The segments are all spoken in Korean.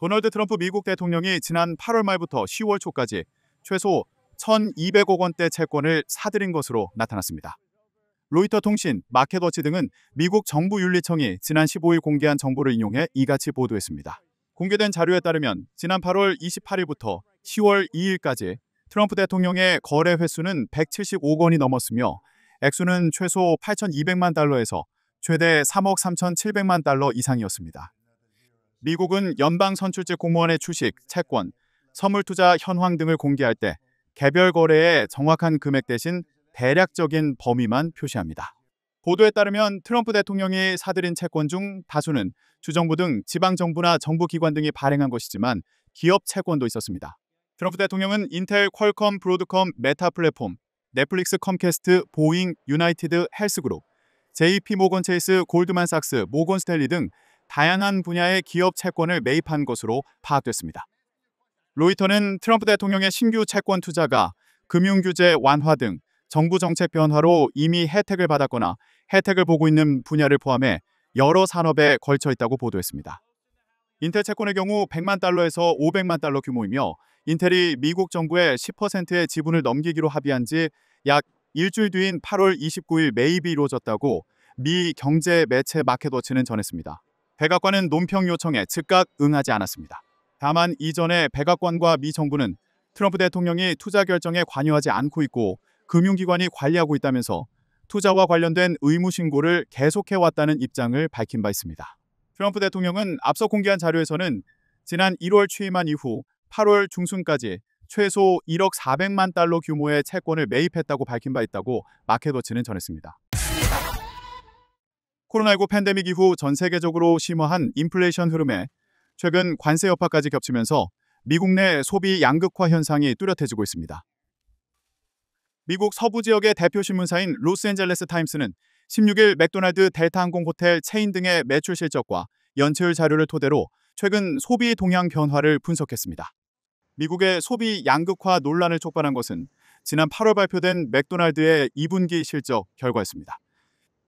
도널드 트럼프 미국 대통령이 지난 8월 말부터 10월 초까지 최소 1,200억 원대 채권을 사들인 것으로 나타났습니다. 로이터 통신, 마켓워치 등은 미국 정부윤리청이 지난 15일 공개한 정보를 인용해 이같이 보도했습니다. 공개된 자료에 따르면 지난 8월 28일부터 10월 2일까지 트럼프 대통령의 거래 횟수는 175억 원이 넘었으며 액수는 최소 8,200만 달러에서 최대 3억 3,700만 달러 이상이었습니다. 미국은 연방 선출직 공무원의 주식, 채권, 선물 투자 현황 등을 공개할 때 개별 거래의 정확한 금액 대신 대략적인 범위만 표시합니다. 보도에 따르면 트럼프 대통령이 사들인 채권 중 다수는 주정부 등 지방정부나 정부기관 등이 발행한 것이지만 기업 채권도 있었습니다. 트럼프 대통령은 인텔, 퀄컴, 브로드컴, 메타 플랫폼, 넷플릭스, 컴캐스트, 보잉, 유나이티드 헬스그룹, JP 모건 체이스, 골드만삭스, 모건 스탠리 등 다양한 분야의 기업 채권을 매입한 것으로 파악됐습니다. 로이터는 트럼프 대통령의 신규 채권 투자가 금융규제 완화 등 정부 정책 변화로 이미 혜택을 받았거나 혜택을 보고 있는 분야를 포함해 여러 산업에 걸쳐 있다고 보도했습니다. 인텔 채권의 경우 100만 달러에서 500만 달러 규모이며 인텔이 미국 정부의 10%의 지분을 넘기기로 합의한 지 약 일주일 뒤인 8월 29일 매입이 이루어졌다고 미 경제 매체 마켓워치는 전했습니다. 백악관은 논평 요청에 즉각 응하지 않았습니다. 다만 이전에 백악관과 미 정부는 트럼프 대통령이 투자 결정에 관여하지 않고 있고 금융기관이 관리하고 있다면서 투자와 관련된 의무 신고를 계속해왔다는 입장을 밝힌 바 있습니다. 트럼프 대통령은 앞서 공개한 자료에서는 지난 1월 취임한 이후 8월 중순까지 최소 1억 400만 달러 규모의 채권을 매입했다고 밝힌 바 있다고 마켓워치는 전했습니다. 코로나19 팬데믹 이후 전 세계적으로 심화한 인플레이션 흐름에 최근 관세 여파까지 겹치면서 미국 내 소비 양극화 현상이 뚜렷해지고 있습니다. 미국 서부 지역의 대표 신문사인 로스앤젤레스 타임스는 16일 맥도날드, 델타항공 호텔, 체인 등의 매출 실적과 연체율 자료를 토대로 최근 소비 동향 변화를 분석했습니다. 미국의 소비 양극화 논란을 촉발한 것은 지난 8월 발표된 맥도날드의 2분기 실적 결과였습니다.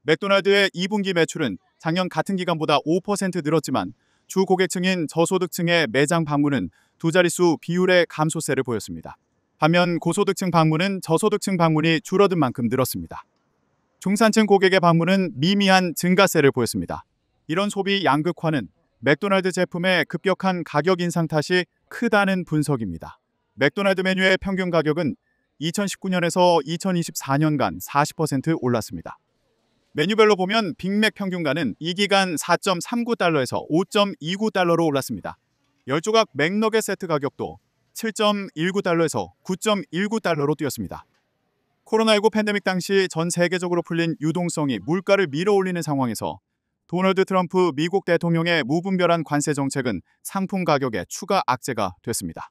맥도날드의 2분기 매출은 작년 같은 기간보다 5% 늘었지만 주 고객층인 저소득층의 매장 방문은 두 자릿수 비율의 감소세를 보였습니다. 반면 고소득층 방문은 저소득층 방문이 줄어든 만큼 늘었습니다. 중산층 고객의 방문은 미미한 증가세를 보였습니다. 이런 소비 양극화는 맥도날드 제품의 급격한 가격 인상 탓이 크다는 분석입니다. 맥도날드 메뉴의 평균 가격은 2019년에서 2024년간 40% 올랐습니다. 메뉴별로 보면 빅맥 평균가는 이 기간 4.39달러에서 5.29달러로 올랐습니다. 10조각 맥너겟 세트 가격도 7.19달러에서 9.19달러로 뛰었습니다. 코로나19 팬데믹 당시 전 세계적으로 풀린 유동성이 물가를 밀어올리는 상황에서 도널드 트럼프 미국 대통령의 무분별한 관세 정책은 상품 가격에 추가 악재가 됐습니다.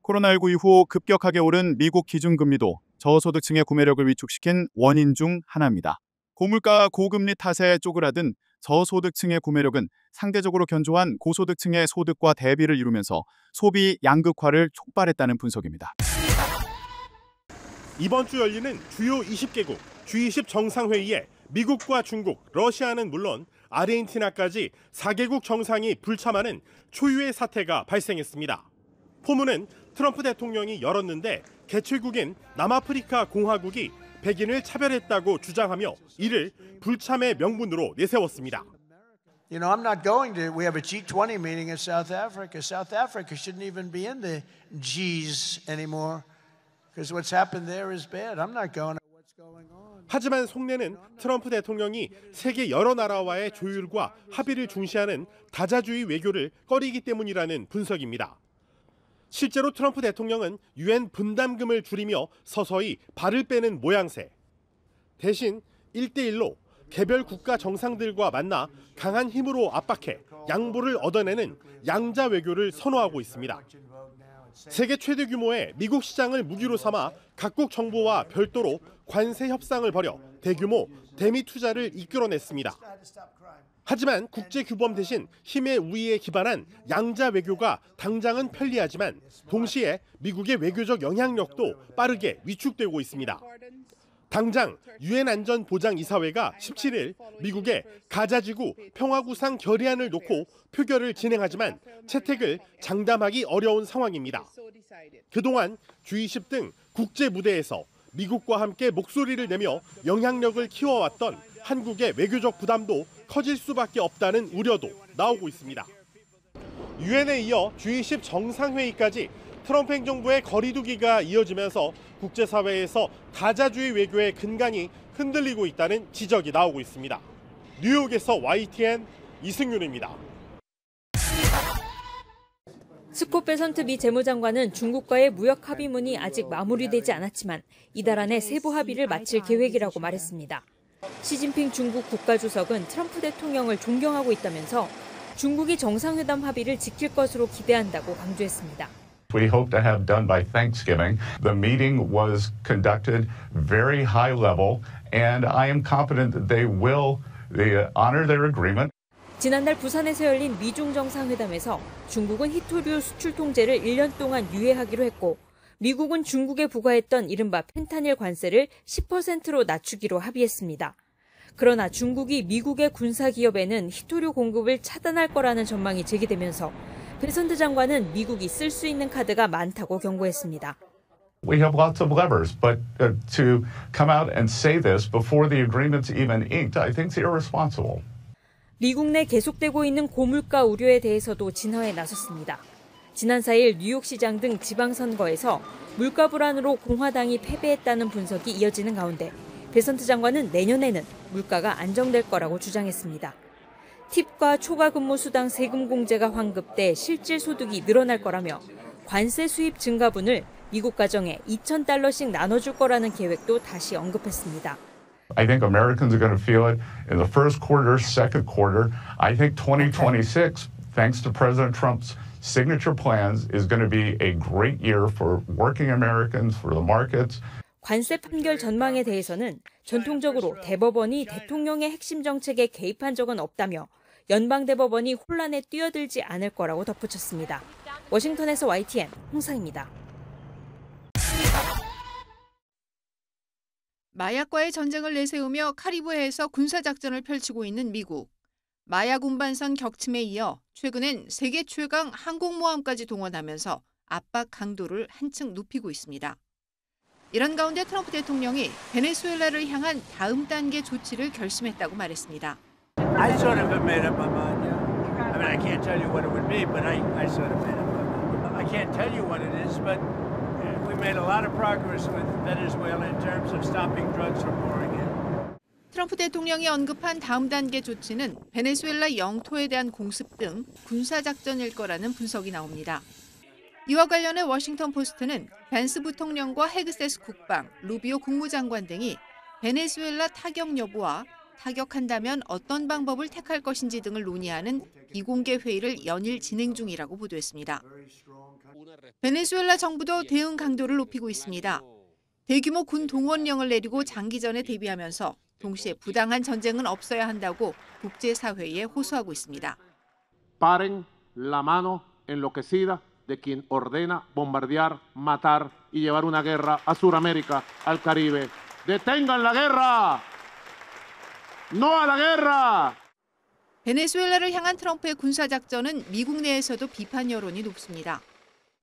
코로나19 이후 급격하게 오른 미국 기준금리도 저소득층의 구매력을 위축시킨 원인 중 하나입니다. 고물가 고금리 탓에 쪼그라든 저소득층의 구매력은 상대적으로 견조한 고소득층의 소득과 대비를 이루면서 소비 양극화를 촉발했다는 분석입니다. 이번 주 열리는 주요 20개국 G20 정상회의에 미국과 중국, 러시아는 물론 아르헨티나까지 4개국 정상이 불참하는 초유의 사태가 발생했습니다. 포문은 트럼프 대통령이 열었는데 개최국인 남아프리카 공화국이 백인을 차별했다고 주장하며 이를 불참의 명분으로 내세웠습니다. You know, I'm not going to. We have a G20 meeting in South Africa. South Africa shouldn't even be in the G's anymore because what's happened there is bad. I'm not going. What's going on? 하지만 속내는 트럼프 대통령이 세계 여러 나라와의 조율과 합의를 중시하는 다자주의 외교를 꺼리기 때문이라는 분석입니다. 실제로 트럼프 대통령은 유엔 분담금을 줄이며 서서히 발을 빼는 모양새. 대신 1대1로 개별 국가 정상들과 만나 강한 힘으로 압박해 양보를 얻어내는 양자 외교를 선호하고 있습니다. 세계 최대 규모의 미국 시장을 무기로 삼아 각국 정부와 별도로 관세 협상을 벌여 대규모 대미 투자를 이끌어냈습니다. 하지만 국제 규범 대신 힘의 우위에 기반한 양자 외교가 당장은 편리하지만 동시에 미국의 외교적 영향력도 빠르게 위축되고 있습니다. 당장 유엔 안전보장이사회가 17일 미국의 가자지구 평화구상 결의안을 놓고 표결을 진행하지만 채택을 장담하기 어려운 상황입니다. 그동안 G20 등 국제 무대에서 미국과 함께 목소리를 내며 영향력을 키워왔던 한국의 외교적 부담도 커질 수밖에 없다는 우려도 나오고 있습니다. 유엔에 이어 G20 정상회의까지 트럼프 행정부의 거리두기가 이어지면서 국제사회에서 다자주의 외교의 근간이 흔들리고 있다는 지적이 나오고 있습니다. 뉴욕에서 YTN 이승윤입니다. 스콧 베선트 미 재무장관은 중국과의 무역 합의문이 아직 마무리되지 않았지만 이달 안에 세부 합의를 마칠 계획이라고 말했습니다. 시진핑 중국 국가주석은 트럼프 대통령을 존경하고 있다면서 중국이 정상회담 합의를 지킬 것으로 기대한다고 강조했습니다. We hope to have done by Thanksgiving. The meeting was conducted very high level, and I am confident that they will honor their agreement. 지난달 부산에서 열린 미중 정상회담에서 중국은 히토류 수출 통제를 1년 동안 유예하기로 했고 미국은 중국에 부과했던 이른바 펜타닐 관세를 10%로 낮추기로 합의했습니다. 그러나 중국이 미국의 군사기업에는 히토류 공급을 차단할 거라는 전망이 제기되면서 베선트 장관은 미국이 쓸 수 있는 카드가 많다고 경고했습니다. We have lots of levers, but to come out and say this before the agreement's even inked, I think is irresponsible. 미국 내 계속되고 있는 고물가 우려에 대해서도 진화에 나섰습니다. 지난 4일 뉴욕시장 등 지방선거에서 물가 불안으로 공화당이 패배했다는 분석이 이어지는 가운데 베선트 장관은 내년에는 물가가 안정될 거라고 주장했습니다. 팁과 초과 근무 수당 세금 공제가 환급돼 실질 소득이 늘어날 거라며 관세 수입 증가분을 미국 가정에 $2,000씩 나눠줄 거라는 계획도 다시 언급했습니다. I think Americans are going to feel it in the first quarter, second quarter. I think 2026, thanks to President Trump's signature plans, is going to be a great year for working Americans, for the markets. 관세 판결 전망에 대해서는 전통적으로 대법원이 대통령의 핵심 정책에 개입한 적은 없다며 연방대법원이 혼란에 뛰어들지 않을 거라고 덧붙였습니다. 워싱턴에서 YTN 홍상입니다. 마약과의 전쟁을 내세우며 카리브해에서 군사작전을 펼치고 있는 미국. 마약 운반선 격침에 이어 최근엔 세계 최강 항공모함까지 동원하면서 압박 강도를 한층 높이고 있습니다. 이런 가운데 트럼프 대통령이 베네수엘라를 향한 다음 단계 조치를 결심했다고 말했습니다. I sort of made up my mind. I mean, I can't tell you what it would be, but I sort of made up my mind. I can't tell you what it is, but we made a lot of progress with Venezuela in terms of stopping drugs from pouring in. 트럼프 대통령이 언급한 다음 단계 조치는 베네수엘라 영토에 대한 공습 등 군사작전일 거라는 분석이 나옵니다. 이와 관련해 워싱턴 포스트는 벤스 부통령과 헤그세스 국방, 루비오 국무장관 등이 베네수엘라 타격 여부와 타격한다면 어떤 방법을 택할 것인지 등을 논의하는 비공개 회의를 연일 진행 중이라고 보도했습니다. 베네수엘라 정부도 대응 강도를 높이고 있습니다. 대규모 군 동원령을 내리고 장기전에 대비하면서 동시에 부당한 전쟁은 없어야 한다고 국제사회에 호소하고 있습니다. Paren la mano enloquecida de quien ordena bombardear, matar y llevar una guerra a Sudamérica, al Caribe. ¡Detengan la guerra! ¡No a la guerra! 베네수엘라를 향한 트럼프의 군사작전은 미국 내에서도 비판 여론이 높습니다.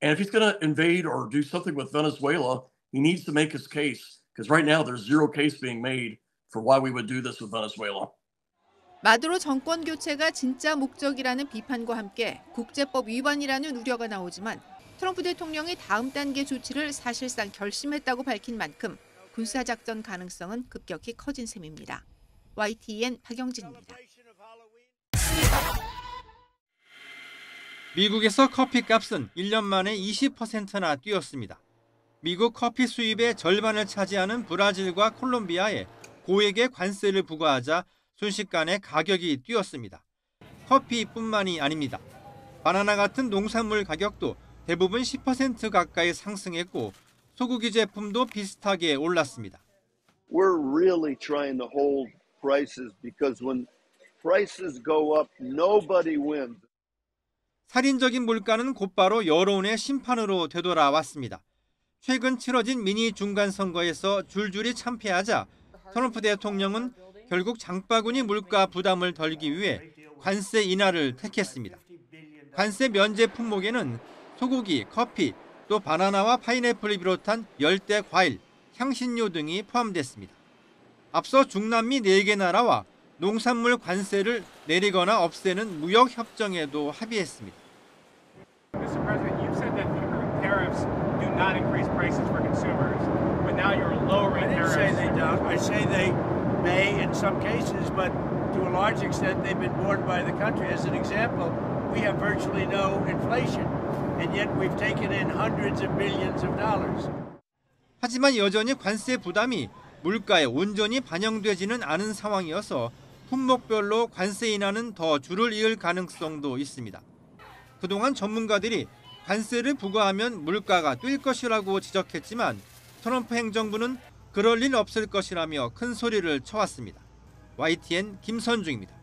And if he's going to invade or do something with Venezuela, he needs to make his case. Because right now there's zero case being made for why we would do this with Venezuela. 마두로 정권 교체가 진짜 목적이라는 비판과 함께 국제법 위반이라는 우려가 나오지만 트럼프 대통령이 다음 단계 조치를 사실상 결심했다고 밝힌 만큼 군사작전 가능성은 급격히 커진 셈입니다. YTN 박영진입니다. 미국에서 커피 값은 1년 만에 20%나 뛰었습니다. 미국 커피 수입의 절반을 차지하는 브라질과 콜롬비아에 고액의 관세를 부과하자 순식간에 가격이 뛰었습니다. 커피뿐만이 아닙니다. 바나나 같은 농산물 가격도 대부분 10% 가까이 상승했고 소고기 제품도 비슷하게 올랐습니다. We're really trying to hold prices because when prices go up, nobody wins. 살인적인 물가는 곧바로 여론의 심판으로 되돌아왔습니다. 최근 치러진 미니 중간선거에서 줄줄이 참패하자 트럼프 대통령은 결국 장바구니 물가 부담을 덜기 위해 관세 인하를 택했습니다. 관세 면제 품목에는 소고기, 커피, 또 바나나와 파인애플을 비롯한 열대 과일, 향신료 등이 포함됐습니다. 앞서 중남미 4개 나라와 농산물 관세를 내리거나 없애는 무역 협정에도 합의했습니다. Mr. President, you said that the tariffs do not increase prices for consumers, but now you're lowering tariffs. I didn't say they don't. I say they may in some cases, but to a large extent they've been borne by the country. As an example, we have virtually no inflation, and yet we've taken in hundreds of billions of dollars. 하지만 여전히 관세 부담이 물가에 온전히 반영되지는 않은 상황이어서 품목별로 관세 인하는 더 줄을 이을 가능성도 있습니다. 그동안 전문가들이 관세를 부과하면 물가가 뛸 것이라고 지적했지만 트럼프 행정부는 그럴 일 없을 것이라며 큰 소리를 쳐왔습니다. YTN 김선중입니다.